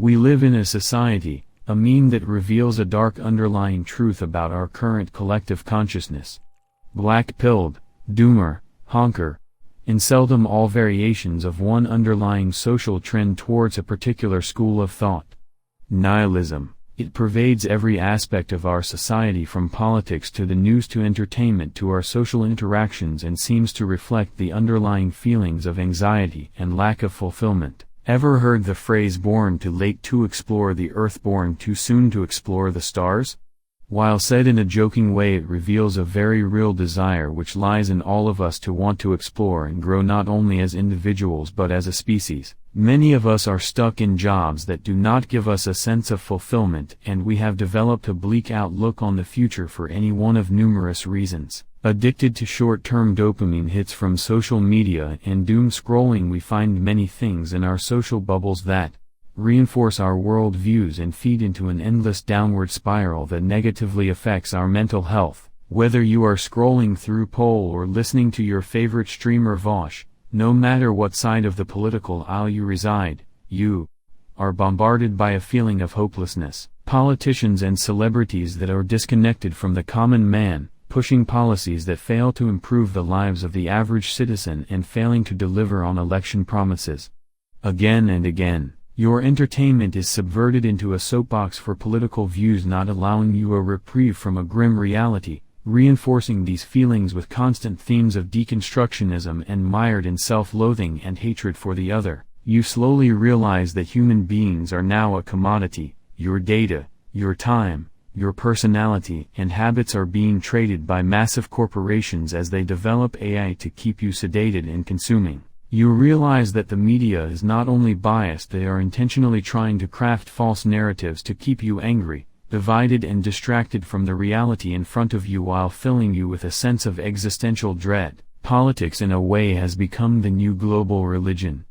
We live in a society, a meme that reveals a dark underlying truth about our current collective consciousness. Black-pilled, doomer, honker, and seldom all variations of one underlying social trend towards a particular school of thought. Nihilism. It pervades every aspect of our society, from politics to the news to entertainment to our social interactions, and seems to reflect the underlying feelings of anxiety and lack of fulfillment. Ever heard the phrase "born too late to explore the earth, born too soon to explore the stars"? While said in a joking way, it reveals a very real desire which lies in all of us to want to explore and grow, not only as individuals but as a species. Many of us are stuck in jobs that do not give us a sense of fulfillment, and we have developed a bleak outlook on the future for any one of numerous reasons. Addicted to short-term dopamine hits from social media and doom scrolling, we find many things in our social bubbles that reinforce our world views and feed into an endless downward spiral that negatively affects our mental health. Whether you are scrolling through Poll or listening to your favorite streamer Vosh, no matter what side of the political aisle you reside, you are bombarded by a feeling of hopelessness. Politicians and celebrities that are disconnected from the common man, pushing policies that fail to improve the lives of the average citizen and failing to deliver on election promises. Again and again, your entertainment is subverted into a soapbox for political views, not allowing you a reprieve from a grim reality, reinforcing these feelings with constant themes of deconstructionism and mired in self-loathing and hatred for the other. You slowly realize that human beings are now a commodity. Your data, your time, your personality and habits are being traded by massive corporations as they develop AI to keep you sedated and consuming. You realize that the media is not only biased, they are intentionally trying to craft false narratives to keep you angry, divided and distracted from the reality in front of you while filling you with a sense of existential dread. Politics in a way has become the new global religion.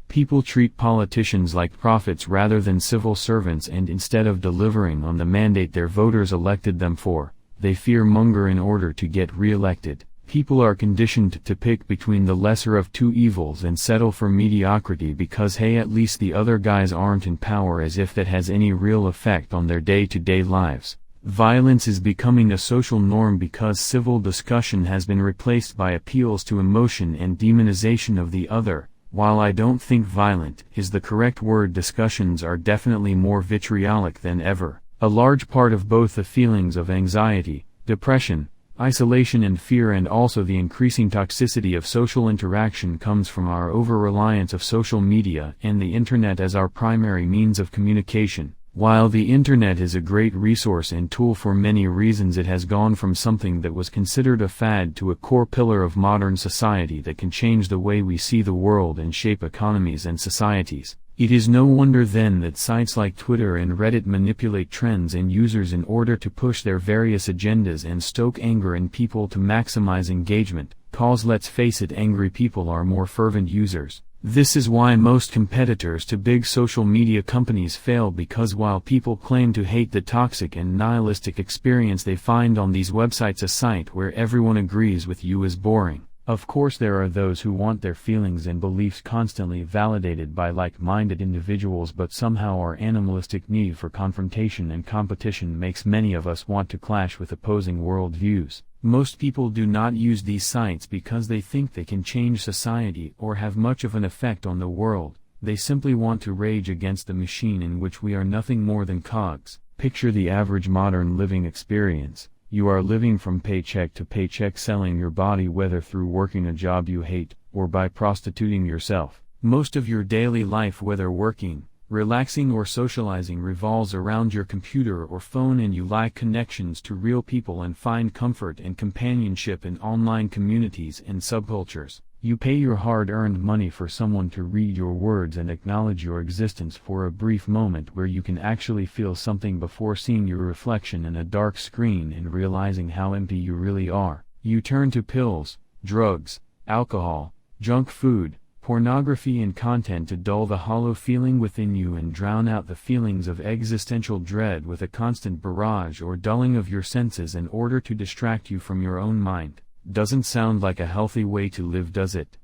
People treat politicians like prophets rather than civil servants, and instead of delivering on the mandate their voters elected them for, they fear-monger in order to get re-elected. People are conditioned to pick between the lesser of two evils and settle for mediocrity because, hey, at least the other guys aren't in power, as if that has any real effect on their day-to-day lives. Violence is becoming a social norm because civil discussion has been replaced by appeals to emotion and demonization of the other. While I don't think violent is the correct word, discussions are definitely more vitriolic than ever. A large part of both the feelings of anxiety, depression, isolation and fear, and also the increasing toxicity of social interaction comes from our over-reliance of social media and the internet as our primary means of communication. While the internet is a great resource and tool for many reasons, it has gone from something that was considered a fad to a core pillar of modern society that can change the way we see the world and shape economies and societies. It is no wonder then that sites like Twitter and Reddit manipulate trends and users in order to push their various agendas and stoke anger in people to maximize engagement, cause, let's face it, angry people are more fervent users. This is why most competitors to big social media companies fail, because while people claim to hate the toxic and nihilistic experience they find on these websites, a site where everyone agrees with you is boring. Of course, there are those who want their feelings and beliefs constantly validated by like-minded individuals, but somehow our animalistic need for confrontation and competition makes many of us want to clash with opposing worldviews. Most people do not use these sites because they think they can change society or have much of an effect on the world. They simply want to rage against the machine in which we are nothing more than cogs. Picture the average modern living experience. You are living from paycheck to paycheck, selling your body, whether through working a job you hate, or by prostituting yourself. Most of your daily life, whether working, relaxing or socializing, revolves around your computer or phone, and you lack connections to real people and find comfort and companionship in online communities and subcultures. You pay your hard-earned money for someone to read your words and acknowledge your existence for a brief moment where you can actually feel something before seeing your reflection in a dark screen and realizing how empty you really are. You turn to pills, drugs, alcohol, junk food, pornography and content to dull the hollow feeling within you and drown out the feelings of existential dread with a constant barrage or dulling of your senses in order to distract you from your own mind. Doesn't sound like a healthy way to live, does it?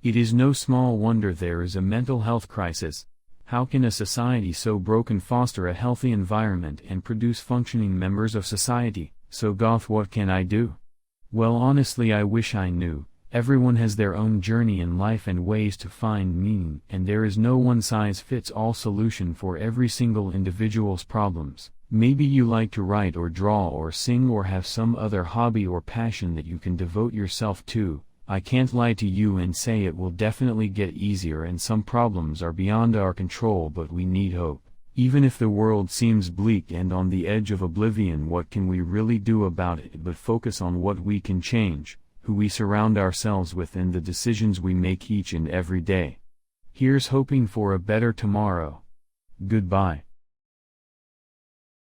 It is no small wonder there is a mental health crisis. How can a society so broken foster a healthy environment and produce functioning members of society? So Goth, what can I do? Well, honestly, I wish I knew. Everyone has their own journey in life and ways to find meaning, and there is no one-size-fits-all solution for every single individual's problems. Maybe you like to write or draw or sing or have some other hobby or passion that you can devote yourself to. I can't lie to you and say it will definitely get easier, and some problems are beyond our control, but we need hope. Even if the world seems bleak and on the edge of oblivion, what can we really do about it but focus on what we can change, who we surround ourselves with, and the decisions we make each and every day? Here's hoping for a better tomorrow. Goodbye.